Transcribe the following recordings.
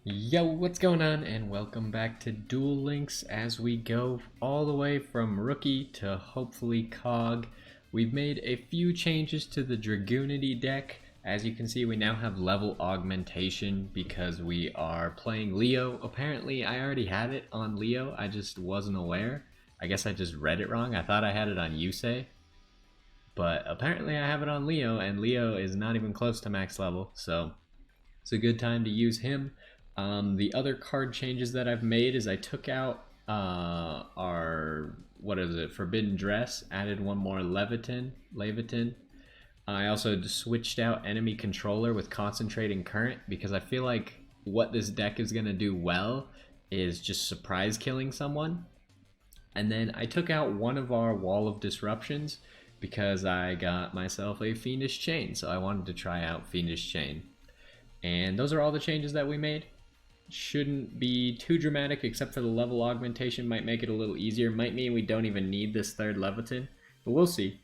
Yo, what's going on? And welcome back to Duel Links as we go all the way from Rookie to hopefully KOG. We've made a few changes to the Dragunity deck. As you can see, we now have level augmentation because we are playing Leo. Apparently, I already had it on Leo, I just wasn't aware. I guess I just read it wrong. I thought I had it on Yusei. But apparently I have it on Leo, and Leo is not even close to max level, so it's a good time to use him. The other card changes that I've made is I took out our, Forbidden Dress, added one more Levitin. I also switched out Enemy Controller with Concentrating Current because I feel like what this deck is going to do well is just surprise killing someone. And then I took out one of our Wall of Disruptions because I got myself a Fiendish Chain, so I wanted to try out Fiendish Chain. And those are all the changes that we made. Shouldn't be too dramatic, except for the level augmentation might make it a little easier. Might mean we don't even need this third Levitin, but we'll see.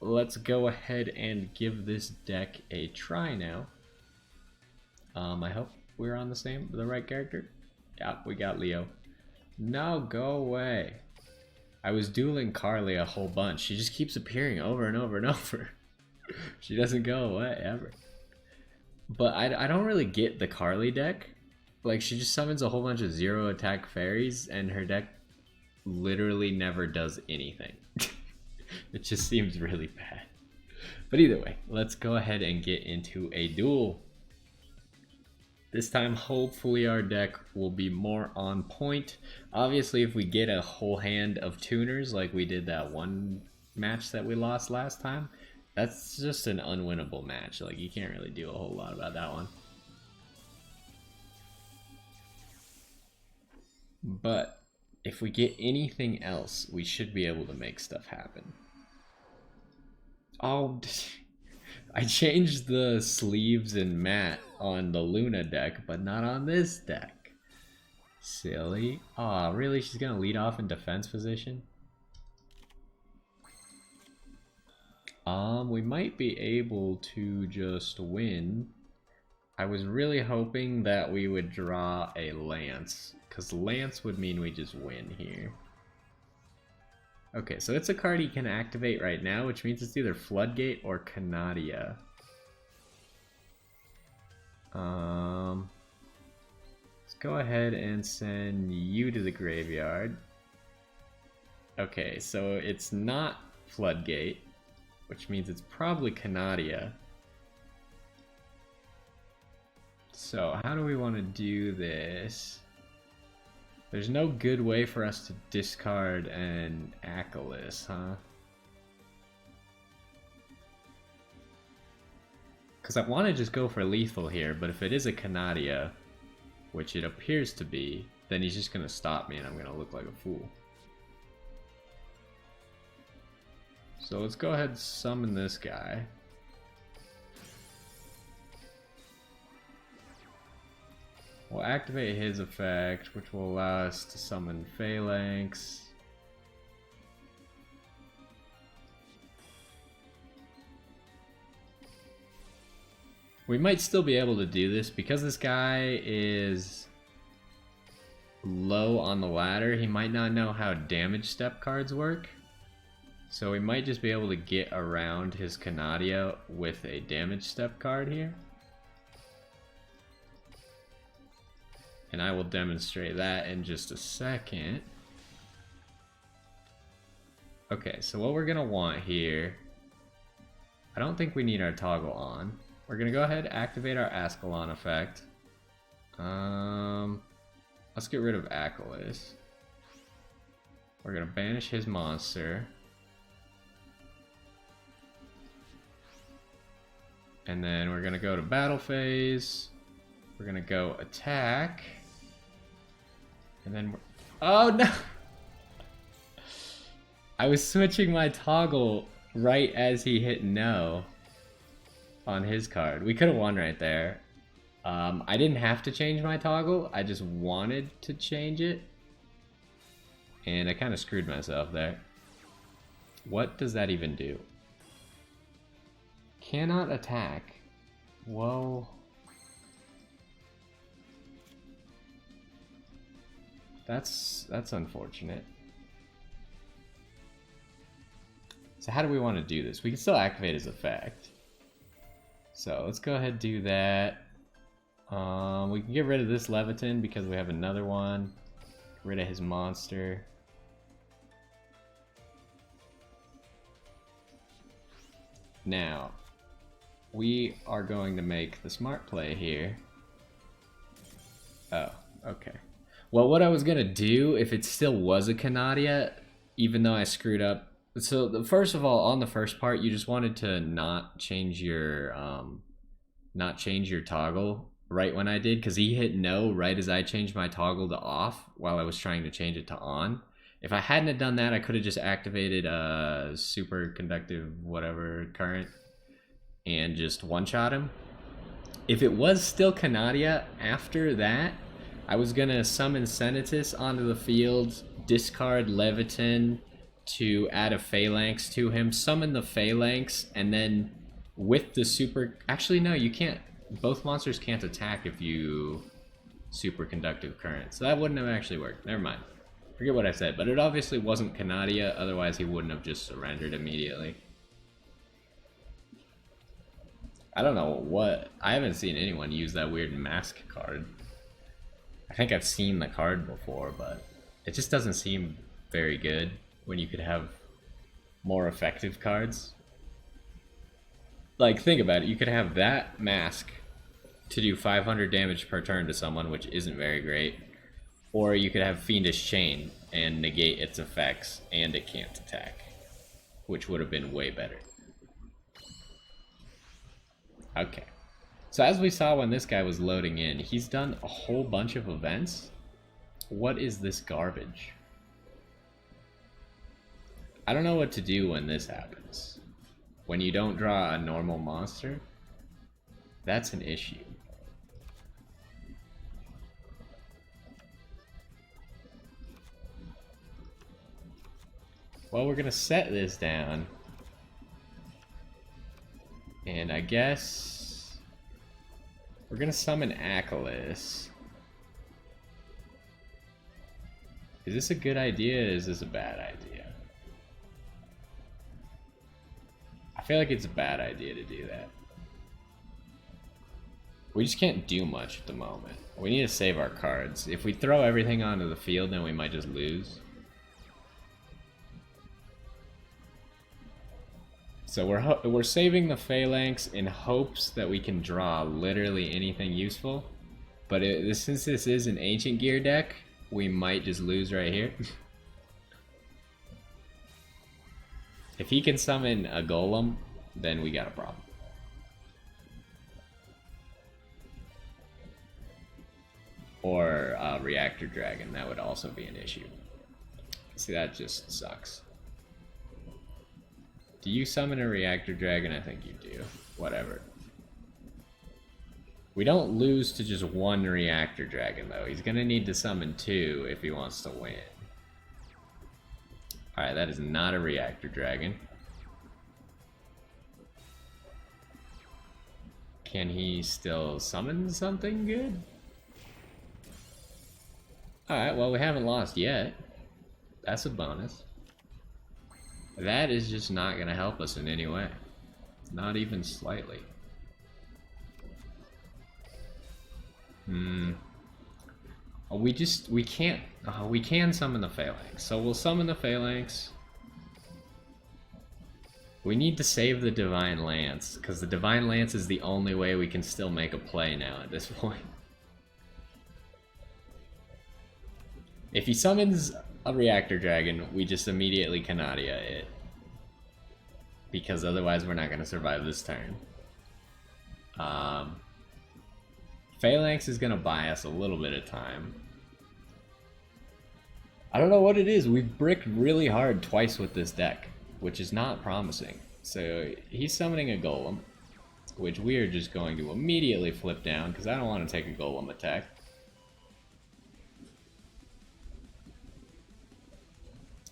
Let's go ahead and give this deck a try now. I hope we're on the right character. Yeah, we got Leo. No, go away. I was dueling Carly a whole bunch. She just keeps appearing over and over and over. She doesn't go away ever. But I don't really get the Carly deck. Like, she just summons a whole bunch of 0 attack fairies, and her deck literally never does anything. It just seems really bad. But either way, let's go ahead and get into a duel. This time, hopefully our deck will be more on point. Obviously, if we get a whole hand of tuners like we did that one match that we lost last time, that's just an unwinnable match. Like, you can't really do a whole lot about that one. But if we get anything else, we should be able to make stuff happen. Oh, I changed the sleeves and mat on the Luna deck, but not on this deck. Silly. Aw, really? She's gonna lead off in defense position? We might be able to just win. I was really hoping that we would draw a Lance, because Lance would mean we just win here. Okay, so it's a card he can activate right now, which means it's either Floodgate or Canadia. Let's go ahead and send you to the graveyard. Okay, so it's not Floodgate, which means it's probably Canadia. So how do we want to do this? There's no good way for us to discard an Achilles, huh? Because I want to just go for lethal here, but if it is a Canadia, which it appears to be, then he's just going to stop me and I'm going to look like a fool. So let's go ahead and summon this guy. We'll activate his effect, which will allow us to summon Phalanx. We might still be able to do this because this guy is low on the ladder. He might not know how damage step cards work. So we might just be able to get around his Canadia with a damage step card here. And I will demonstrate that in just a second. Okay, so what we're gonna want here, I don't think we need our toggle on. We're gonna go ahead and activate our Ascalon effect. Let's get rid of Achilles. We're gonna banish his monster. And then we're gonna go to battle phase. We're gonna go attack. And then we're... Oh no! I was switching my toggle right as he hit no on his card. We could have won right there. I didn't have to change my toggle. I just wanted to change it. And I kind of screwed myself there. What does that even do? Cannot attack. Whoa. That's unfortunate. So how do we want to do this? We can still activate his effect. So let's go ahead and do that. We can get rid of this Leviton because we have another one. Get rid of his monster. Now, we are going to make the smart play here. Oh, okay. Well, what I was going to do, if it still was a Canadia, even though I screwed up. So, first of all, on the first part, you just wanted to not change your toggle right when I did, because he hit no right as I changed my toggle to off while I was trying to change it to on. If I hadn't have done that, I could have just activated a superconductive whatever current and just one-shot him. If it was still Canadia after that, I was going to summon Senatus onto the field, discard Leviton to add a Phalanx to him, summon the Phalanx, and then with the super... Actually, no, you can't. Both monsters can't attack if you superconductive current. So that wouldn't have actually worked. Never mind. Forget what I said, but it obviously wasn't Canadia, otherwise he wouldn't have just surrendered immediately. I don't know what... I haven't seen anyone use that weird mask card. I think I've seen the card before, but it just doesn't seem very good when you could have more effective cards. Like, think about it. You could have that mask to do 500 damage per turn to someone, which isn't very great. Or you could have Fiendish Chain and negate its effects, and it can't attack, which would have been way better. Okay. So as we saw when this guy was loading in, he's done a whole bunch of events. What is this garbage? I don't know what to do when this happens. When you don't draw a normal monster, that's an issue. Well, we're gonna set this down. And I guess we're gonna summon Achilles. Is this a good idea or is this a bad idea? I feel like it's a bad idea to do that. We just can't do much at the moment. We need to save our cards. If we throw everything onto the field, then we might just lose. So we're saving the Phalanx in hopes that we can draw literally anything useful. But since this is an Ancient Gear deck, we might just lose right here. If he can summon a Golem, then we got a problem. Or a Reactor Dragon, that would also be an issue. See, that just sucks. Do you summon a Reactor Dragon? I think you do. Whatever. We don't lose to just one Reactor Dragon, though. He's gonna need to summon two if he wants to win. Alright, that is not a Reactor Dragon. Can he still summon something good? Alright, well, we haven't lost yet. That's a bonus. That is just not going to help us in any way. Not even slightly. We can summon the Phalanx. So we'll summon the Phalanx. We need to save the Divine Lance, because the Divine Lance is the only way we can still make a play now at this point. If he summons a Reactor Dragon, we just immediately Canadia it. Because otherwise we're not going to survive this turn. Phalanx is going to buy us a little bit of time. I don't know what it is. We've bricked really hard twice with this deck, which is not promising. So he's summoning a Golem, which we are just going to immediately flip down because I don't want to take a Golem attack.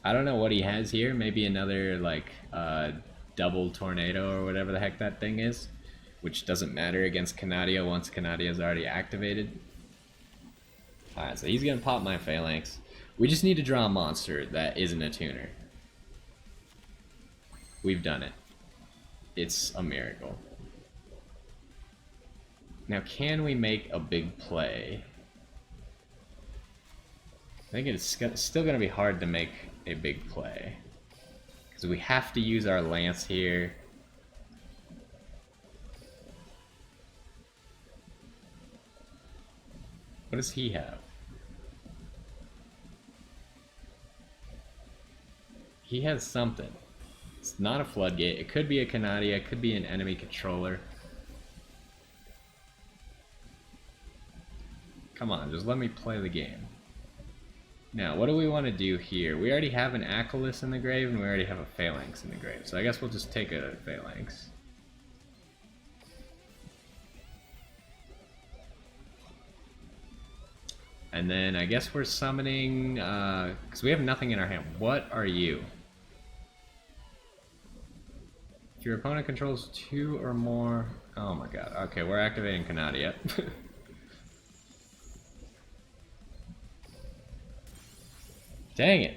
I don't know what he has here. Maybe another, like, double tornado or whatever the heck that thing is. Which doesn't matter against Canadia once Canadia is already activated. Alright, so he's going to pop my Phalanx. We just need to draw a monster that isn't a tuner. We've done it. It's a miracle. Now, can we make a big play? I think it's still going to be hard to make a big play. Because we have to use our lance here. What does he have? He has something. It's not a floodgate. It could be a Canadia. It could be an enemy controller. Come on, just let me play the game. Now, what do we want to do here? We already have an Achilles in the grave, and we already have a Phalanx in the grave. So I guess we'll just take a Phalanx. And then I guess we're summoning, because we have nothing in our hand. What are you? If your opponent controls 2 or more... Oh my god. Okay, we're activating Canadia. Dang it.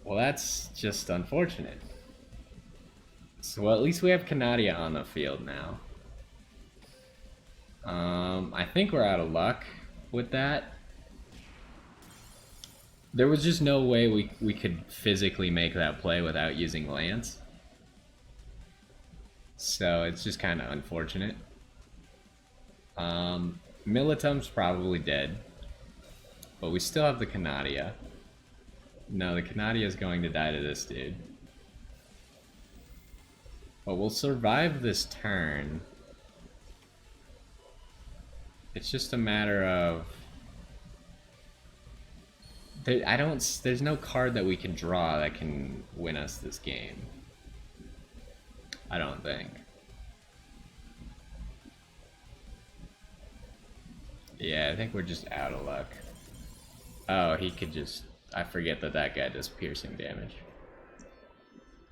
Well, that's just unfortunate. So, well, at least we have Canadia on the field now. I think we're out of luck with that. There was just no way we could physically make that play without using Lance. So it's just kind of unfortunate. Militum's probably dead. But we still have the Canadia. No, the Canadia is going to die to this dude. But we'll survive this turn. It's just a matter of... There's no card that we can draw that can win us this game. I don't think. Yeah, I think we're just out of luck. Oh, he could just... I forget that that guy does piercing damage.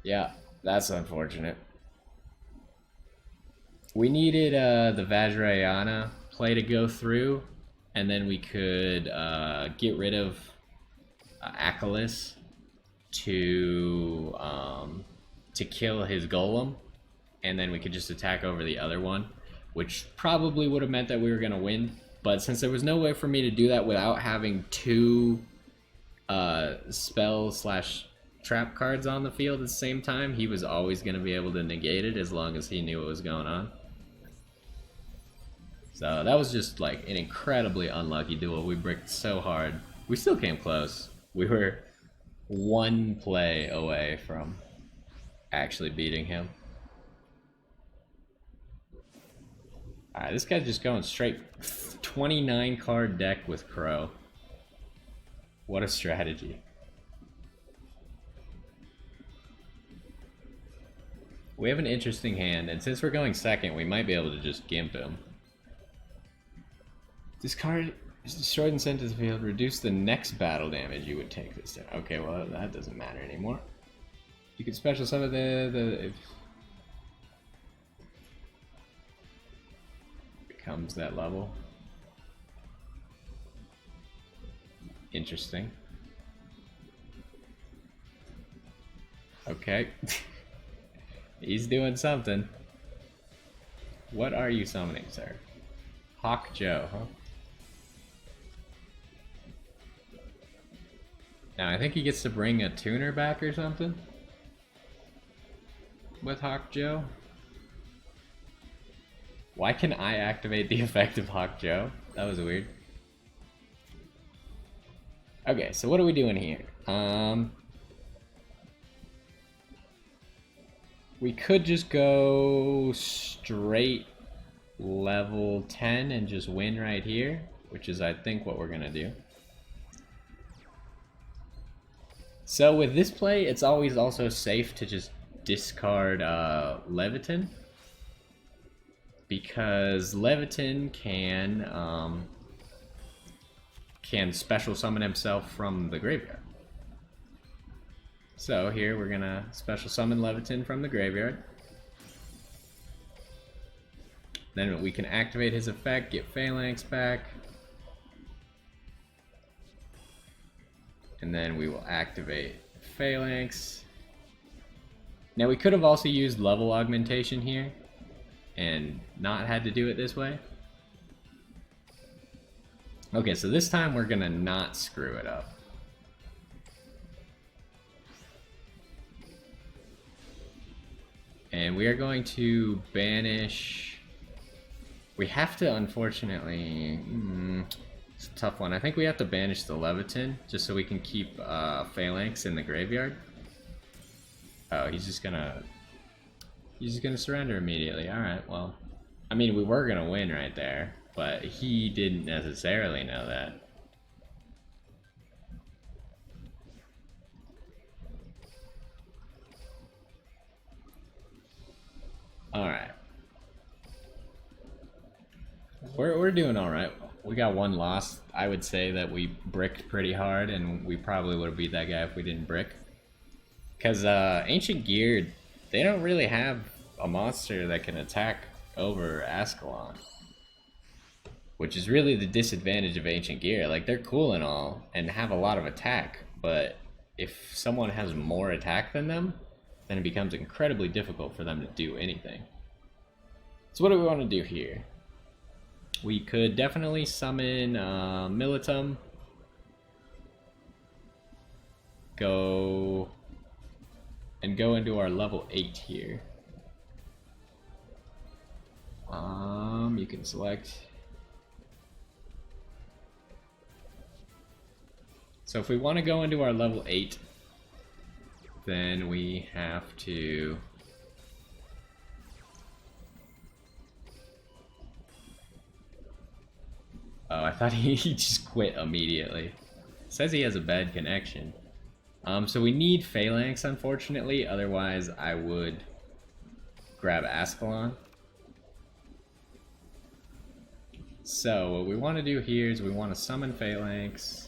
Yeah, that's unfortunate. We needed the Vajrayana play to go through, and then we could get rid of Achilles to kill his golem, and then we could just attack over the other one, which probably would have meant that we were going to win. But since there was no way for me to do that without having 2 spell / trap cards on the field at the same time, he was always going to be able to negate it as long as he knew what was going on. So that was just like an incredibly unlucky duel. We bricked so hard. We still came close. We were 1 play away from actually beating him. Alright, this guy's just going straight 29 card deck with Crow. What a strategy. We have an interesting hand, and since we're going second, we might be able to just gimp him. This card is destroyed and sent to the field. Reduce the next battle damage you would take this turn. Okay, well, that doesn't matter anymore. You can special summon if becomes that level. Interesting. Okay. He's doing something. What are you summoning, sir? Hawk Joe, huh? Now, I think he gets to bring a tuner back or something with Hawk Joe. Why can I activate the effect of Hawk Joe? That was weird. Okay, so what are we doing here? We could just go straight level 10 and just win right here, which is, I think, what we're gonna do. So with this play, it's always also safe to just discard Leviton, because Leviton can special summon himself from the graveyard. So here we're gonna special summon Leviton from the graveyard. Then we can activate his effect, get Phalanx back. And then we will activate Phalanx. Now we could have also used level augmentation here and not had to do it this way. Okay, so this time we're gonna not screw it up. And we are going to banish... We have to, unfortunately... it's a tough one. I think we have to banish the Leviton, just so we can keep Phalanx in the graveyard. Oh, he's just gonna surrender immediately. Alright, well... I mean, we were gonna win right there, but he didn't necessarily know that. Alright. We're doing alright. We got one loss. I would say that we bricked pretty hard, and we probably would have beat that guy if we didn't brick. Because Ancient Gear, they don't really have a monster that can attack over Ascalon. Which is really the disadvantage of Ancient Gear. Like, they're cool and all, and have a lot of attack, but if someone has more attack than them, then it becomes incredibly difficult for them to do anything. So what do we want to do here? We could definitely summon Militum. Go into our level 8 here. You can select. So if we want to go into our level 8, then we have to... Oh, I thought he just quit immediately. It says he has a bad connection. So we need Phalanx, unfortunately, otherwise I would grab Ascalon. So what we want to do here is we want to summon Phalanx.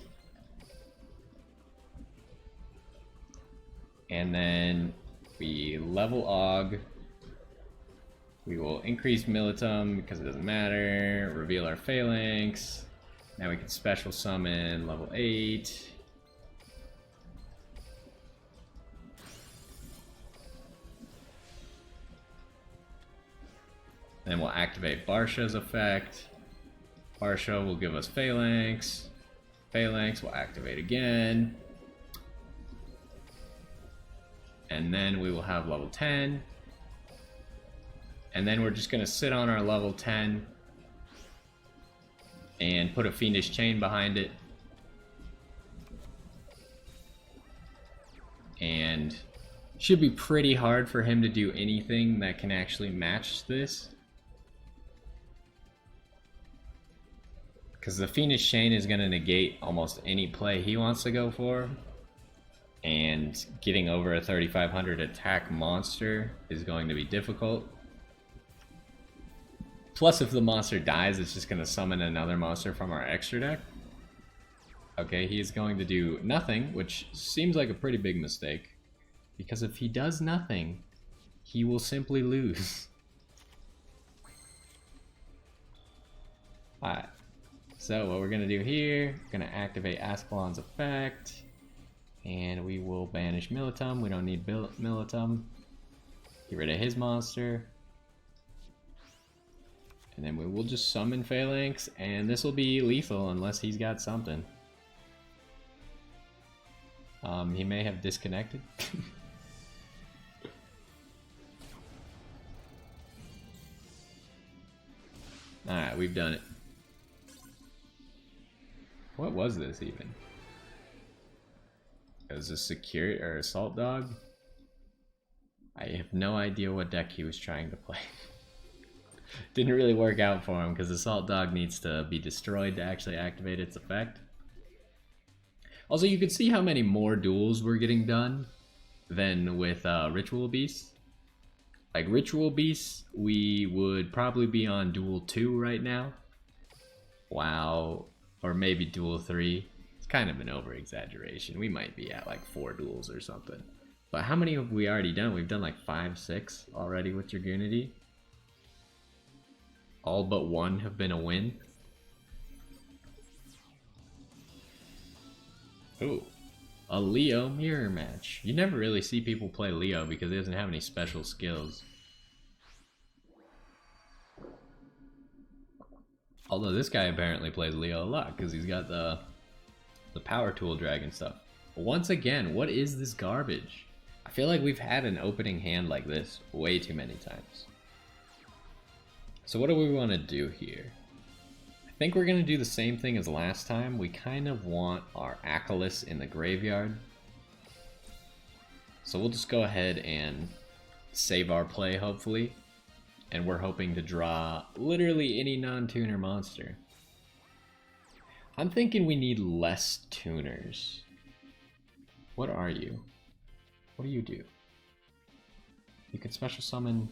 And then we level Aug. We will increase Militum because it doesn't matter. Reveal our Phalanx. Now we can special summon level 8. Then we'll activate Barsha's effect. Barsha will give us Phalanx. Phalanx will activate again. And then we will have level 10. And then we're just going to sit on our level 10 and put a Fiendish Chain behind it. And should be pretty hard for him to do anything that can actually match this. Because the Fiendish Chain is going to negate almost any play he wants to go for. And getting over a 3500 attack monster is going to be difficult. Plus, if the monster dies, it's just going to summon another monster from our extra deck. Okay, he is going to do nothing, which seems like a pretty big mistake. Because if he does nothing, he will simply lose. Alright. So what we're going to do here, we're going to activate Ascalon's effect. And we will banish Militum. We don't need Militum. Get rid of his monster. And then we will just summon Phalanx. And this will be lethal unless he's got something. He may have disconnected. Alright, we've done it. What was this even? It was a secure or assault dog? I have no idea what deck he was trying to play. Didn't really work out for him because assault dog needs to be destroyed to actually activate its effect. Also, you can see how many more duels we're getting done than with Ritual Beasts. Like Ritual Beasts, we would probably be on Duel 2 right now. Wow. Or maybe Duel 3. It's kind of an over-exaggeration. We might be at like 4 duels or something. But how many have we already done? We've done like 5, 6 already with Dragunity. All but 1 have been a win. Ooh. A Leo mirror match. You never really see people play Leo because he doesn't have any special skills. Although this guy apparently plays Leo a lot because he's got the power tool dragon stuff. But once again, what is this garbage? I feel like we've had an opening hand like this way too many times. So what do we want to do here? I think we're going to do the same thing as last time. We kind of want our Achilles in the graveyard. So we'll just go ahead and save our play, hopefully. And we're hoping to draw literally any non-tuner monster. I'm thinking we need less tuners. What are you? What do you do? You can special summon...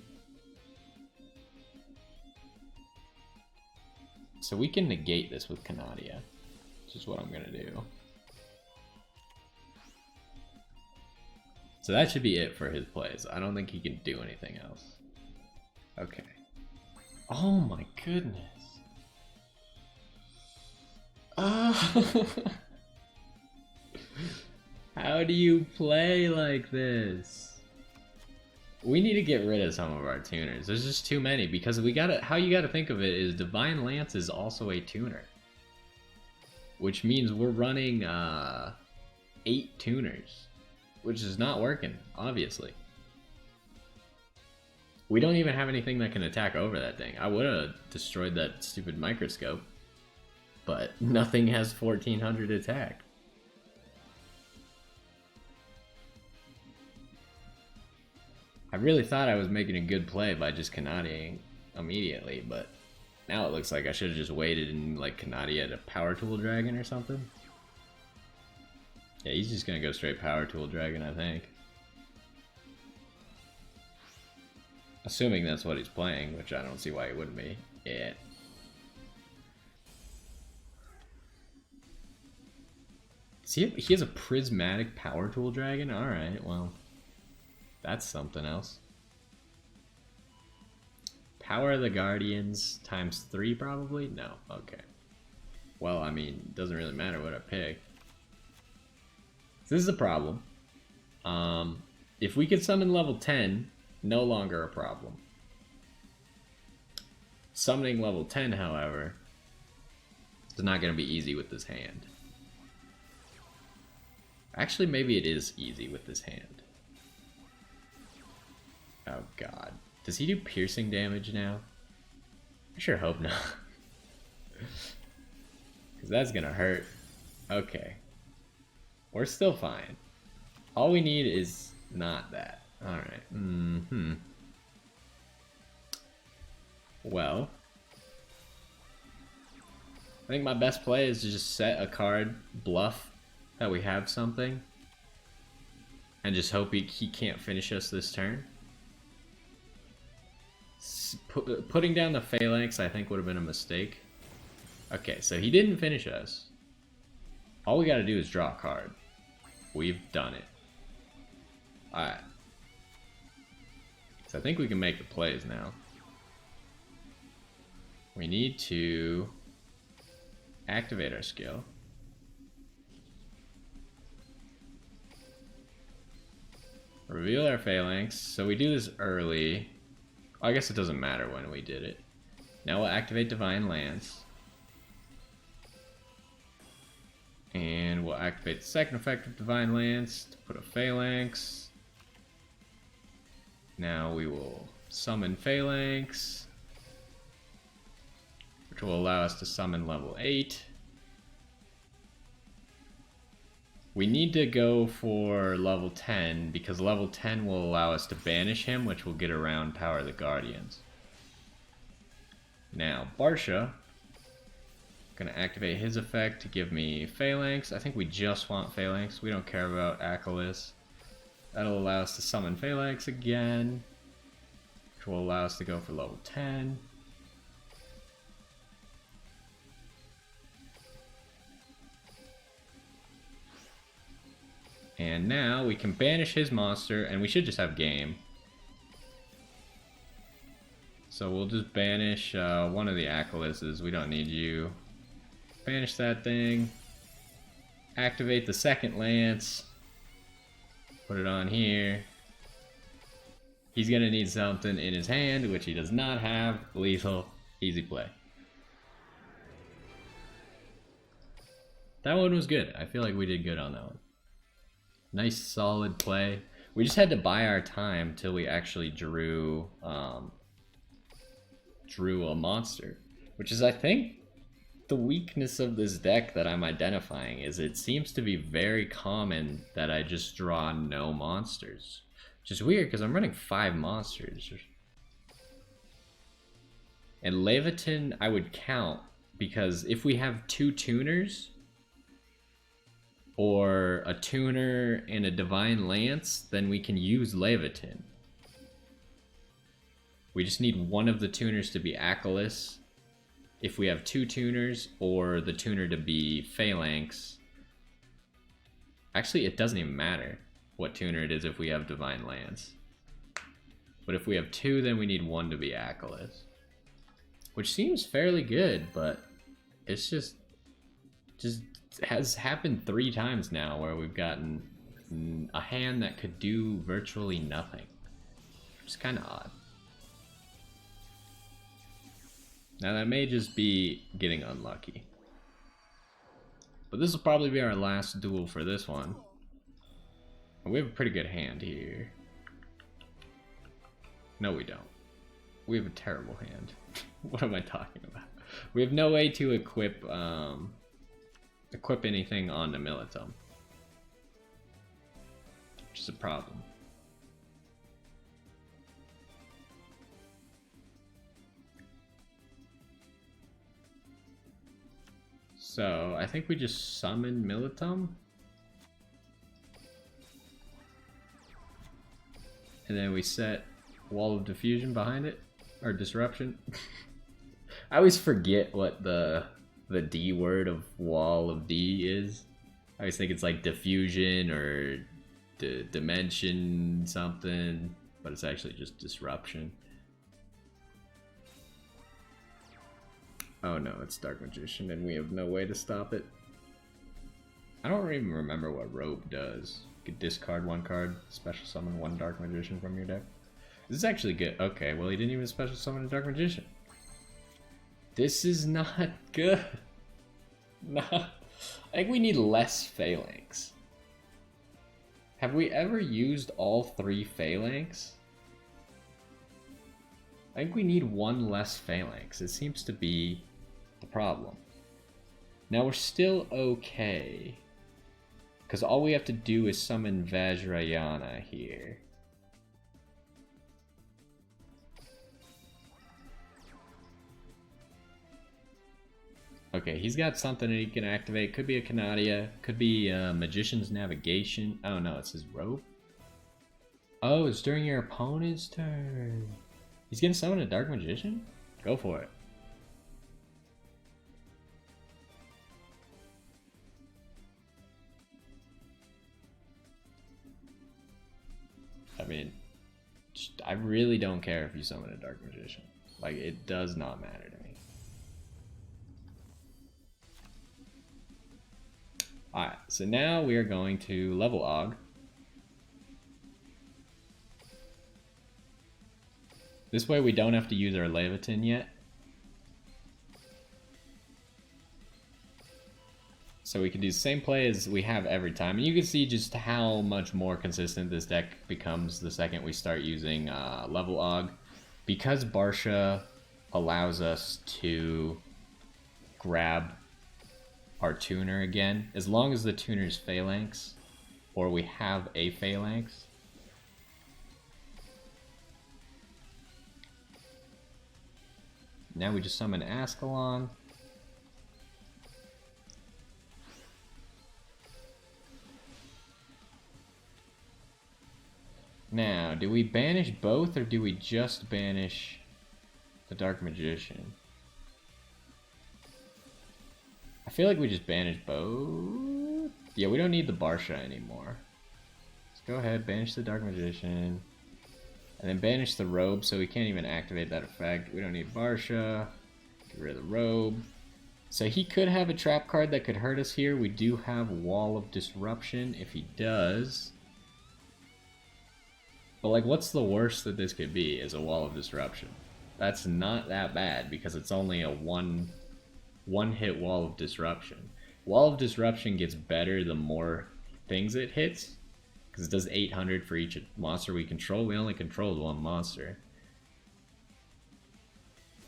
So we can negate this with Canadia, which is what I'm gonna do. So that should be it for his plays. I don't think he can do anything else. Okay. Oh my goodness. How do you play like this? We need to get rid of some of our tuners. There's just too many because we gotta. How you gotta think of it is Divine Lance is also a tuner, which means we're running 8 tuners, which is not working, obviously. We don't even have anything that can attack over that thing. I would have destroyed that stupid microscope, but nothing has 1400 attack. I really thought I was making a good play by just Canadiaing immediately, but now it looks like I should have just waited and like Canadia a power tool dragon or something. Yeah, he's just gonna go straight power tool dragon, I think. Assuming that's what he's playing, which I don't see why he wouldn't be. Yeah. See, he has a prismatic power tool dragon? Alright, well. That's something else. Power of the Guardians times 3 probably? No, okay. Well, I mean, it doesn't really matter what I pick. So this is a problem. If we could summon level 10, no longer a problem. Summoning level 10, however, is not going to be easy with this hand. Actually, maybe it is easy with this hand. Oh god. Does he do piercing damage now? I sure hope not. Because that's gonna hurt. Okay. We're still fine. All we need is not that. Alright. Well. I think my best play is to just set a card, bluff that we have something, and just hope he can't finish us this turn. Putting down the Phalanx I think would have been a mistake. Okay, so he didn't finish us. All we gotta do is draw a card. We've done it. Alright. So I think we can make the plays now. We need to activate our skill. Reveal our Phalanx. So we do this early. I guess it doesn't matter when we did it. Now we'll activate Divine Lance. And we'll activate the second effect of Divine Lance to put a Phalanx. Now we will summon Phalanx, which will allow us to summon level 8. We need to go for level 10 because level 10 will allow us to banish him, which will get around Power of the Guardians. Now, Barsha, gonna activate his effect to give me Phalanx. I think we just want Phalanx. We don't care about Achilles. That'll allow us to summon Phalanx again, which will allow us to go for level 10. And now we can banish his monster, and we should just have game. So we'll just banish one of the Achilleses. We don't need you. Banish that thing. Activate the second Lance. Put it on here. He's gonna need something in his hand, which he does not have. Lethal. Easy play. That one was good. I feel like we did good on that one. Nice solid play. We just had to buy our time till we actually drew a monster. Which is, I think, the weakness of this deck that I'm identifying is it seems to be very common that I just draw no monsters. Which is weird because I'm running 5 monsters. And Leviathan I would count because if we have 2 tuners or a tuner and a Divine Lance, then we can use Leviathan. We just need one of the tuners to be Achilles. If we have 2 tuners, or the tuner to be Phalanx. Actually, it doesn't even matter what tuner it is if we have Divine Lance. But if we have 2, then we need 1 to be Achilles. Which seems fairly good, but it's just has happened 3 times now where we've gotten a hand that could do virtually nothing. It's kind of odd. Now that may just be getting unlucky. But this will probably be our last duel for this one. And we have a pretty good hand here. No, we don't. We have a terrible hand. What am I talking about? We have no way to equip anything on the Militum. Which is a problem. So, I think we just summon Militum. And then we set Wall of Diffusion behind it. Or Disruption. I always forget what the D word of Wall of D is. I always think it's like Diffusion or Dimension something. But it's actually just Disruption. Oh no, it's Dark Magician, and we have no way to stop it. I don't even remember what Robe does. You could discard 1 card, special summon 1 Dark Magician from your deck. This is actually good. Okay, well he didn't even special summon a Dark Magician. This is not good. No. I think we need less Phalanx. Have we ever used all 3 Phalanx? I think we need 1 less Phalanx. It seems to be the problem. Now we're still okay. Because all we have to do is summon Vajrayana here. Okay, he's got something that he can activate. Could be a Canadia. Could be Magician's Navigation. Oh no, it's his Robe. Oh, it's during your opponent's turn. He's gonna summon a Dark Magician? Go for it. I mean, I really don't care if you summon a Dark Magician. Like, it does not matter to me. Alright, so now we are going to level Og. This way we don't have to use our Leviathan yet. So we can do the same play as we have every time. And you can see just how much more consistent this deck becomes the second we start using level Og. Because Barsha allows us to grab our tuner again, as long as the tuner's Phalanx, or we have a Phalanx. Now we just summon Ascalon. Now, do we banish both or do we just banish the Dark Magician? I feel like we just banish both. Yeah, we don't need the Barsha anymore. Let's go ahead, banish the Dark Magician. And then banish the Robe, so we can't even activate that effect. We don't need Barsha. Get rid of the Robe. So he could have a trap card that could hurt us here. We do have Wall of Disruption if he does. But like, what's the worst that this could be is a Wall of Disruption. That's not that bad because it's only a one hit Wall of Disruption. Wall of Disruption gets better the more things it hits, because it does 800 for each monster we control. We only controlled one monster.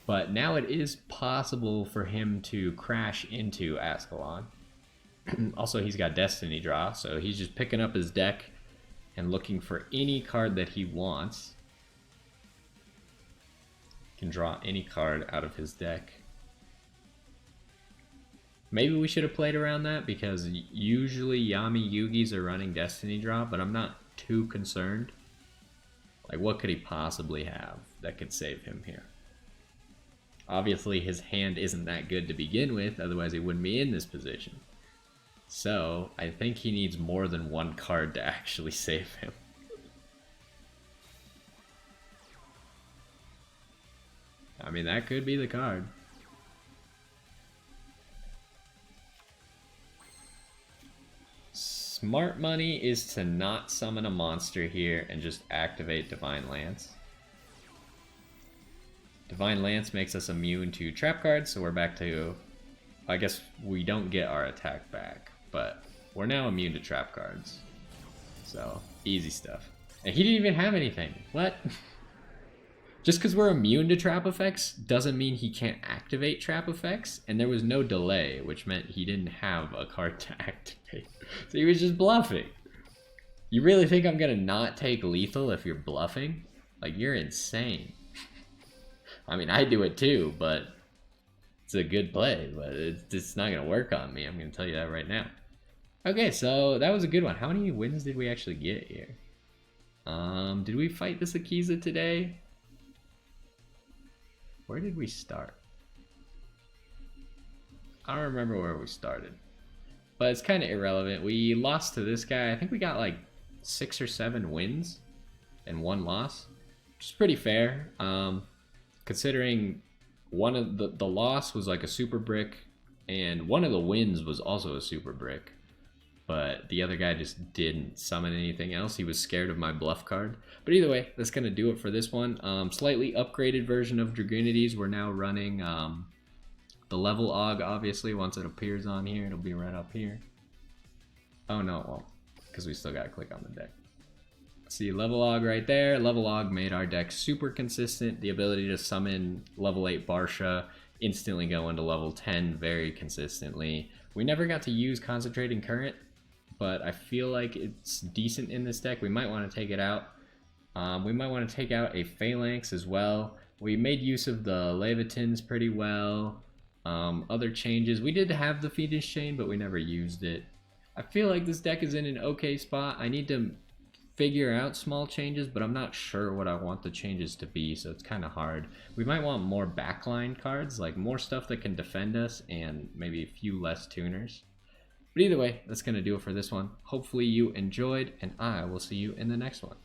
But now it is possible for him to crash into Ascalon. Also, he's got Destiny Draw, so he's just picking up his deck and looking for any card that he wants. Can draw any card out of his deck. Maybe we should have played around that, because usually Yami Yugis are running Destiny Draw, but I'm not too concerned. Like, what could he possibly have that could save him here? Obviously, his hand isn't that good to begin with, otherwise he wouldn't be in this position. So, I think he needs more than one card to actually save him. I mean, that could be the card. Smart money is to not summon a monster here and just activate Divine Lance. Divine Lance makes us immune to trap cards, so we're back to... I guess we don't get our attack back, but we're now immune to trap cards. So, easy stuff. And he didn't even have anything. What? Just because we're immune to trap effects doesn't mean he can't activate trap effects, and there was no delay, which meant he didn't have a card to activate. So he was just bluffing. You really think I'm gonna not take lethal if you're bluffing? Like, you're insane. I mean, I do it too, but it's a good play, but it's not gonna work on me. I'm gonna tell you that right now. Okay, so that was a good one. How many wins did we actually get here? Did we fight this Akiza today? Where did we start? I don't remember where we started, but it's kind of irrelevant. We lost to this guy. I think we got like 6 or 7 wins and 1 loss, which is pretty fair. Considering one of the loss was like a super brick, and one of the wins was also a super brick. But the other guy just didn't summon anything else. He was scared of my bluff card. But either way, that's going to do it for this one. Slightly upgraded version of Dragunities. We're now running the level AUG, obviously. Once it appears on here, it'll be right up here. Oh, no, it won't, because we still got to click on the deck. See, level AUG right there. Level AUG made our deck super consistent. The ability to summon level 8 Barsha, instantly go into level 10 very consistently. We never got to use Concentrating Current, but I feel like it's decent in this deck. We might want to take it out. We might want to take out a Phalanx as well. We made use of the Levitins pretty well. Other changes. We did have the Phoenix Chain, but we never used it. I feel like this deck is in an okay spot. I need to figure out small changes, but I'm not sure what I want the changes to be, so it's kind of hard. We might want more backline cards, like more stuff that can defend us, and maybe a few less tuners. But either way, that's going to do it for this one. Hopefully you enjoyed, and I will see you in the next one.